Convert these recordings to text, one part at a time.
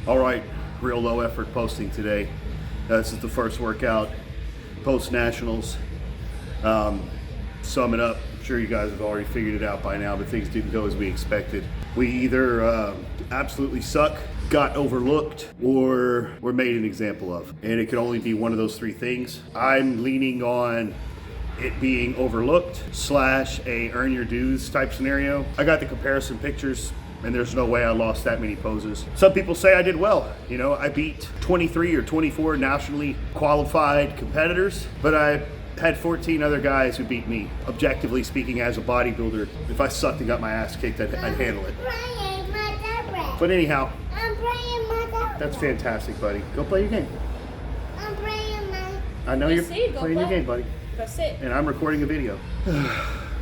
All right, real low effort posting today. This is the first workout post nationals. Sum it up, I'm sure you guys have already figured it out by now, but things didn't go as we expected. We either absolutely suck, got overlooked, or were made an example of. And it could only be one of those three things. I'm leaning on it being overlooked / a earn your dues type scenario. I got the comparison pictures, and there's no way I lost that many poses. Some people say I did well. You know, I beat 23 or 24 nationally qualified competitors, but I had 14 other guys who beat me. Objectively speaking, as a bodybuilder, if I sucked and got my ass kicked, I'd handle it. But anyhow, that's fantastic, buddy. Go play your game. I know you're playing your game, buddy. Go sit. And I'm recording a video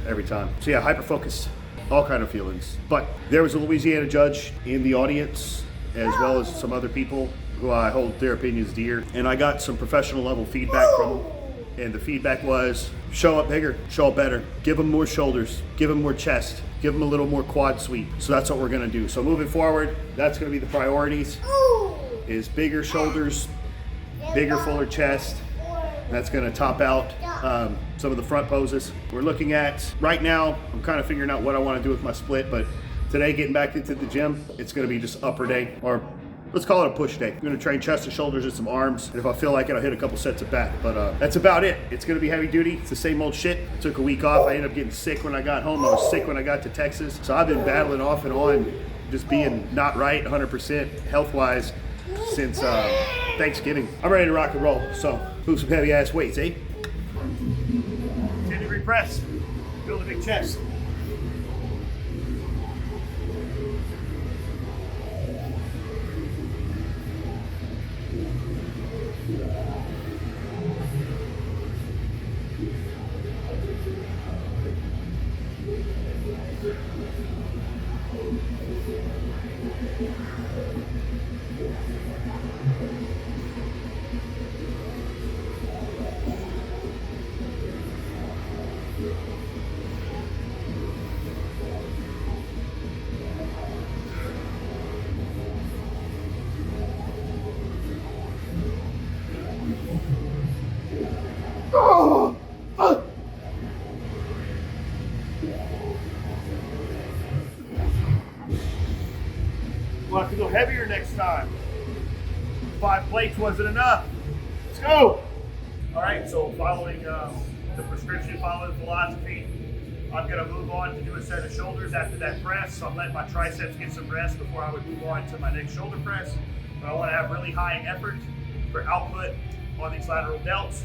every time. So yeah, hyper focused, all kind of feelings. But there was a Louisiana judge in the audience, as well as some other people who I hold their opinions dear. And I got some professional level feedback from them. And the feedback was, show up bigger, show up better, give them more shoulders, give them more chest, give them a little more quad sweep. So that's what we're gonna do. So moving forward, that's gonna be the priorities, is bigger shoulders, bigger, fuller chest. That's gonna top out some of the front poses. We're looking at, right now, I'm kind of figuring out what I wanna do with my split, but today, getting back into the gym, it's gonna be just upper day, or let's call it a push day. I'm gonna train chest and shoulders and some arms, and if I feel like it, I'll hit a couple sets of back, but that's about it. It's gonna be heavy duty. It's the same old shit. Took a week off. I ended up getting sick when I got home. I was sick when I got to Texas. So I've been battling off and on, just being not right 100% health-wise since Thanksgiving. I'm ready to rock and roll, so move some heavy ass weights, eh? 10-degree press, build a big chest. We'll have to go heavier next time. 5 plates wasn't enough. Let's go. All right, so following the prescription, following the philosophy, I'm gonna move on to do a set of shoulders after that press. So I'm letting my triceps get some rest before I would move on to my next shoulder press. But I wanna have really high effort for output on these lateral delts.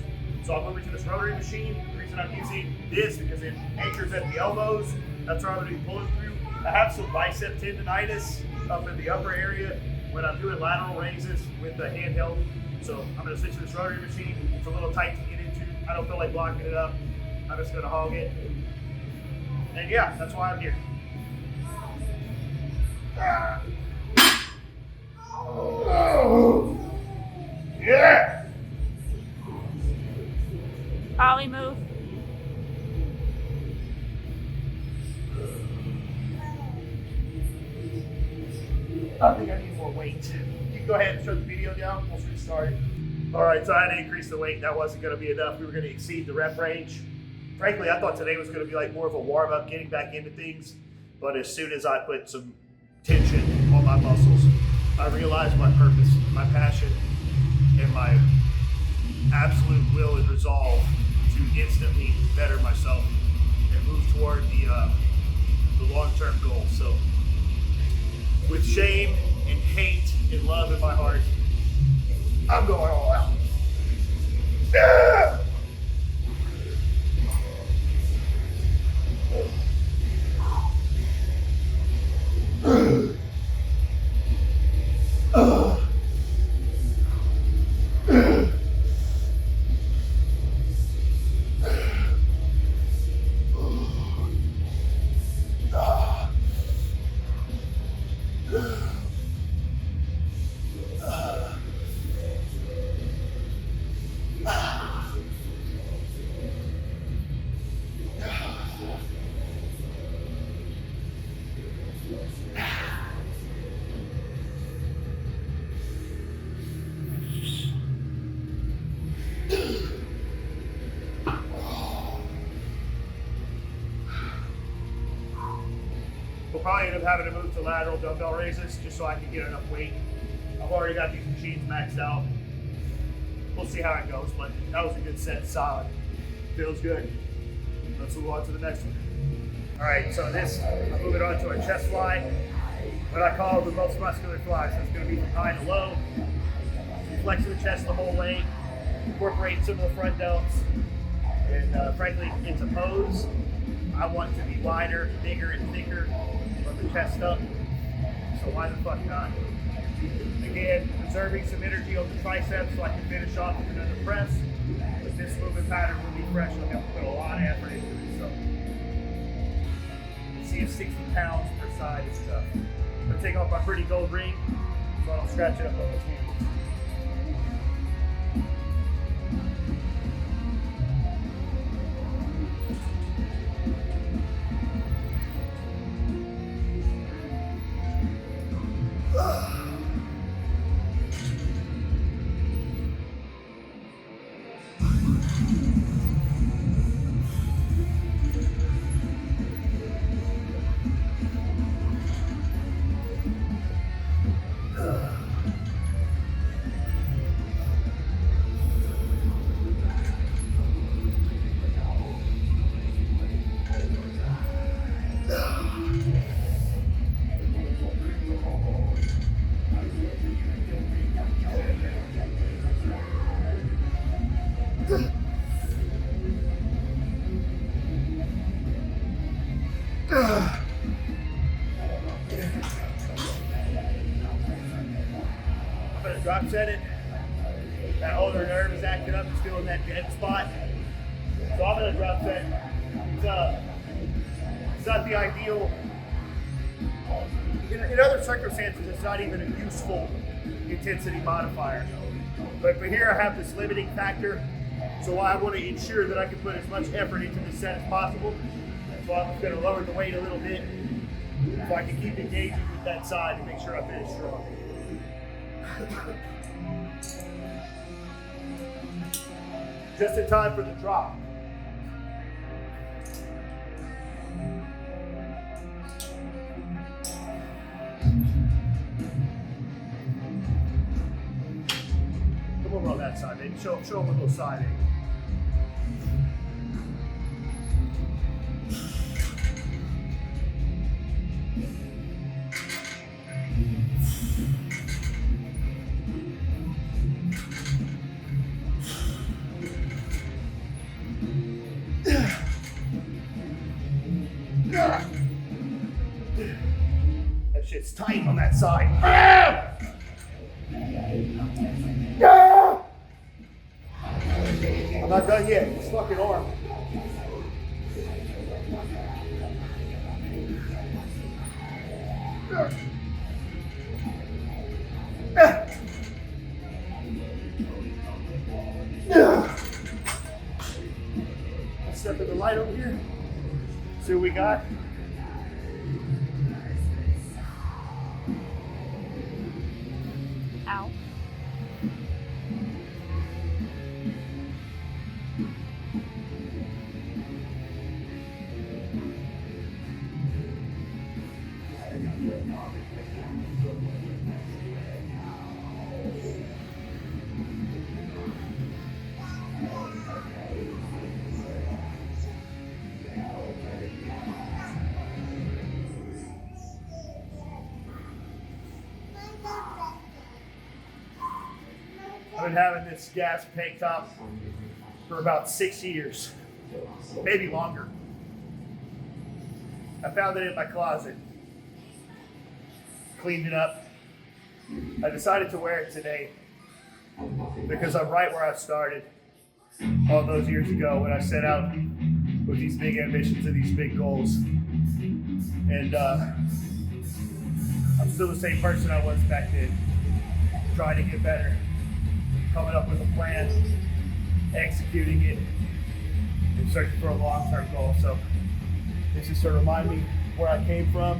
So I'm moving to this rotary machine. The reason I'm using this because it anchors at the elbows. That's where I'm gonna be pulling through. I have some bicep tendonitis up in the upper area when I'm doing lateral raises with the handheld. So I'm gonna switch to this rotary machine. It's a little tight to get into. I don't feel like blocking it up. I'm just gonna hog it. And yeah, that's why I'm here. Yeah! Ollie, move. I think I need more weight. You can go ahead and shut the video down. We'll get started. All right, so I had to increase the weight. That wasn't going to be enough. We were going to exceed the rep range. Frankly, I thought today was going to be like more of a warm-up, getting back into things. But as soon as I put some tension on my muscles, I realized my purpose, my passion, and my absolute will and resolve to instantly better myself and move toward the long-term goal. So with shame and hate and love in my heart, I'm going all out. Yeah! might end up having to move to lateral dumbbell raises just so I can get enough weight. I've already got these machines maxed out. We'll see how it goes, but that was a good set, solid. Feels good. Let's move on to the next one. All right, so this, I'm moving on to a chest fly, what I call the most muscular fly. So it's gonna be from high to low, flexing the chest the whole way, incorporate some of the front delts, and frankly, it's a pose. I want to be wider, bigger, and thicker from the chest up, so why the fuck not? Again, preserving some energy on the triceps so I can finish off with another press. But this movement pattern will be fresh. I'm going to put a lot of effort into this. So, you see if 60 pounds per side is tough. I'm going to take off my pretty gold ring so I don't scratch it up on those hands. Drop set it. That ulnar nerve is acting up, it's still in that dead spot. So I'm gonna drop set. It's not the ideal. In other circumstances, it's not even a useful intensity modifier. But here I have this limiting factor, so I want to ensure that I can put as much effort into this set as possible. So I'm gonna lower the weight a little bit so I can keep engaging with that side and make sure I finish strong. Just in time for the drop. Come over on that side, baby. Show them a little side angle. That shit's tight on that side. I'm not done yet. It's fucking arm. Let's step in the light over here. See what we got. Ow. I've been having this gas tank top for about 6 years, maybe longer. I found it in my closet, cleaned it up. I decided to wear it today because I'm right where I started all those years ago when I set out with these big ambitions and these big goals. And I'm still the same person I was back then, trying to get better, coming up with a plan, executing it, and searching for a long-term goal. So this is to remind me where I came from.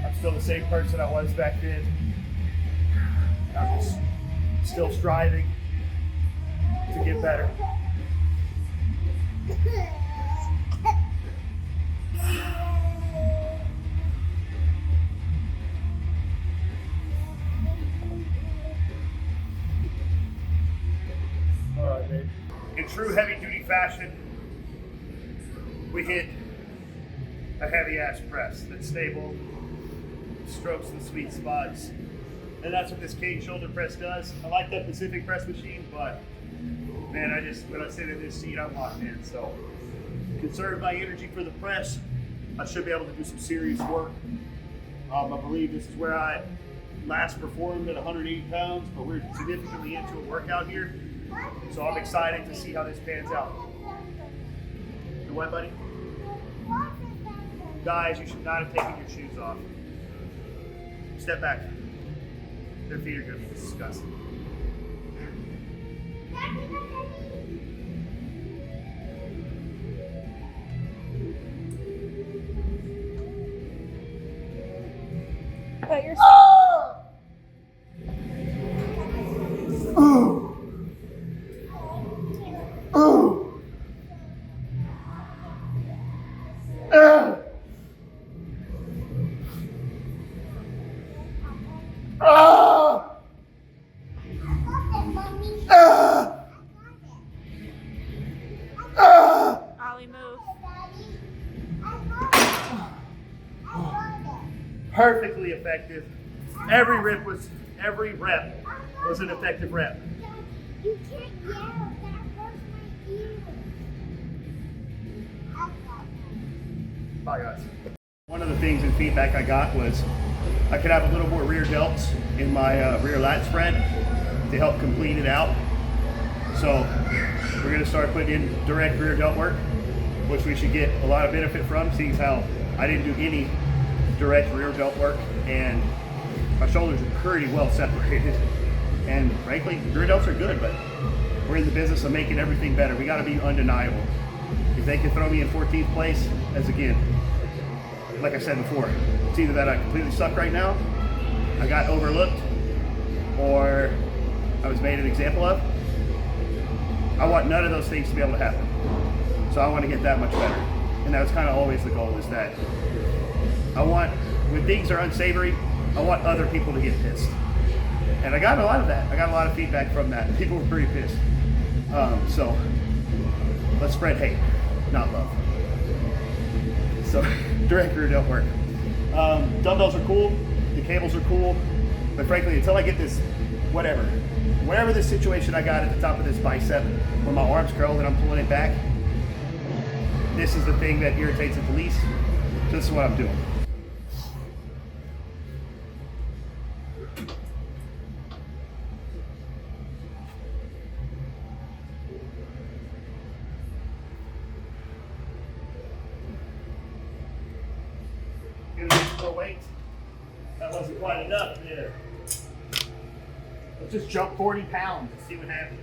I'm still the same person I was back then. I'm just still striving to get better. in true heavy-duty fashion, we hit a heavy-ass press that's stable, strokes the sweet spots, and that's what this cane shoulder press does. I like that Pacific press machine, but man, when I sit in this seat, I'm locked in. So, conserve my energy for the press. I should be able to do some serious work. I believe this is where I last performed at 180 pounds, but we're significantly into a workout here. So I'm excited to see how this pans out. You what, buddy? Guys, you should not have taken your shoes off. Step back. Their feet are going to be disgusting. Put your Ollie, move. Perfectly effective. Every rep was an effective rep. You can't yell. That hurts my ears. Bye, guys. One of the things in feedback I got was I could have a little more rear delts in my rear lat spread to help complete it out. So we're going to start putting in direct rear delt work, which we should get a lot of benefit from, seeing how I didn't do any direct rear delt work and my shoulders are pretty well separated. And frankly, rear delts are good, but we're in the business of making everything better. We got to be undeniable. If they can throw me in 14th place, as again, like I said before, it's either that I completely suck right now, I got overlooked, or I was made an example of. I want none of those things to be able to happen. So I want to get that much better. And that was kind of always the goal, is that I want, when things are unsavory, I want other people to get pissed. And I got a lot of that. I got a lot of feedback from that. People were pretty pissed. So let's spread hate, not love. So direct rear delt work. Dumbbells are cool. The cables are cool. But frankly, until I get this, whatever this situation I got at the top of this bicep, where my arm's curled and I'm pulling it back, this is the thing that irritates it the least. So this is what I'm doing. Weight. That wasn't quite enough there. Let's just jump 40 pounds and see what happens.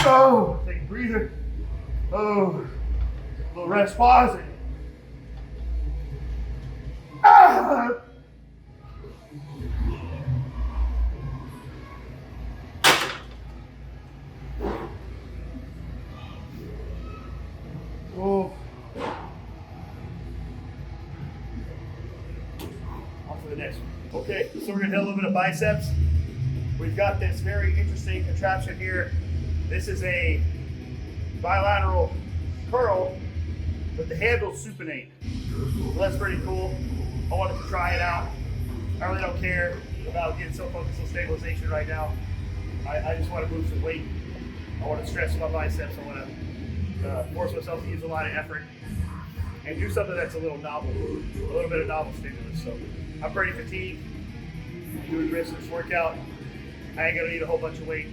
Oh, take a breather. Oh, a little rest, pause it. Ah! Oh. On to the next one. Okay, so we're gonna hit a little bit of biceps. We've got this very interesting contraption here. This is a bilateral curl, but the handle's supinate. So that's pretty cool. I wanted to try it out. I really don't care about getting so focused on stabilization right now. I just want to move some weight. I want to stress my biceps. I want to force myself to use a lot of effort and do something that's a little novel, a little bit of novel stimulus. So I'm pretty fatigued doing the rest of this workout. I ain't gonna need a whole bunch of weight.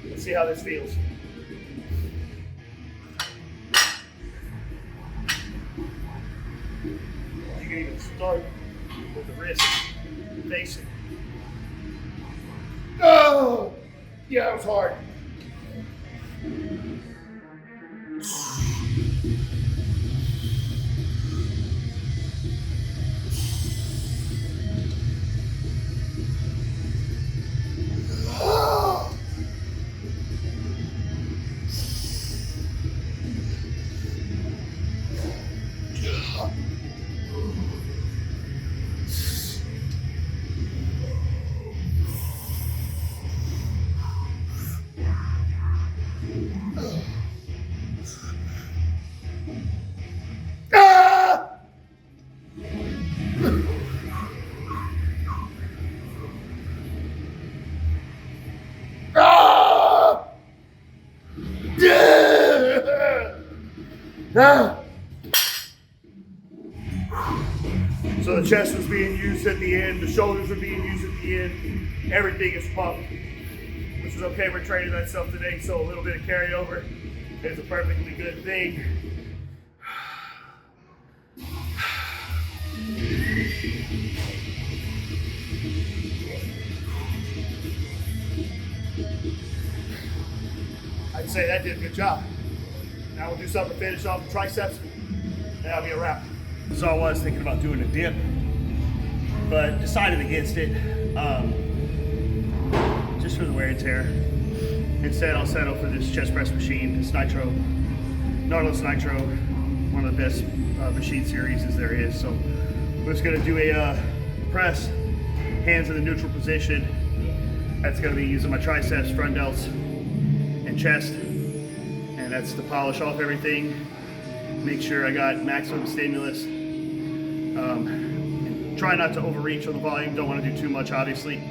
Let's see how this feels. You can even start with the wrist facing. Oh! Yeah, it was hard. So the chest was being used at the end, the shoulders were being used at the end, everything is pumped, which is okay. We're training that stuff today, so a little bit of carryover is a perfectly good thing. I'd say that did a good job. Now we'll do something to finish off the triceps, and that'll be a wrap. So I was thinking about doing a dip, but decided against it, just for the wear and tear. Instead, I'll settle for this chest press machine. It's Nitro, Nautilus Nitro, one of the best machine series as there is. So we're just gonna do a press, hands in the neutral position. That's gonna be using my triceps, front delts, and chest. And that's to polish off everything, make sure I got maximum stimulus. And try not to overreach on the volume, don't want to do too much obviously,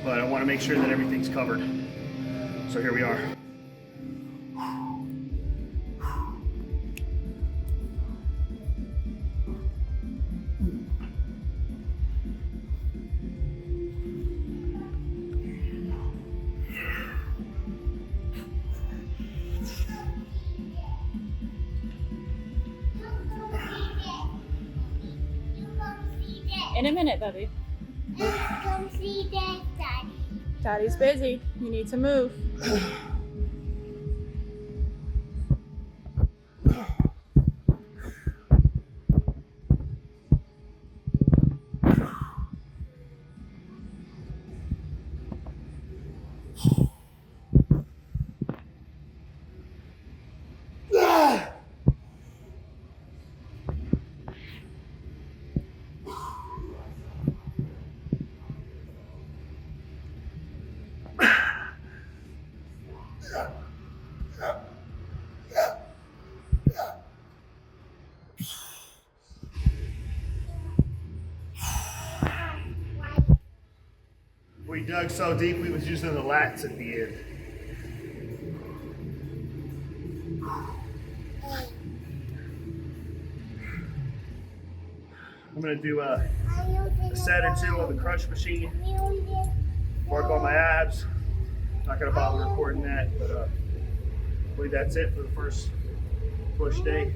but I want to make sure that everything's covered. So here we are. In a minute, Bubby. Let's go see Dad, Daddy. Daddy's busy. You need to move. We dug so deep we was using the lats at the end. I'm gonna do a set or two on the crunch machine, work on my abs. Not gonna bother recording that, but I believe that's it for the first push day.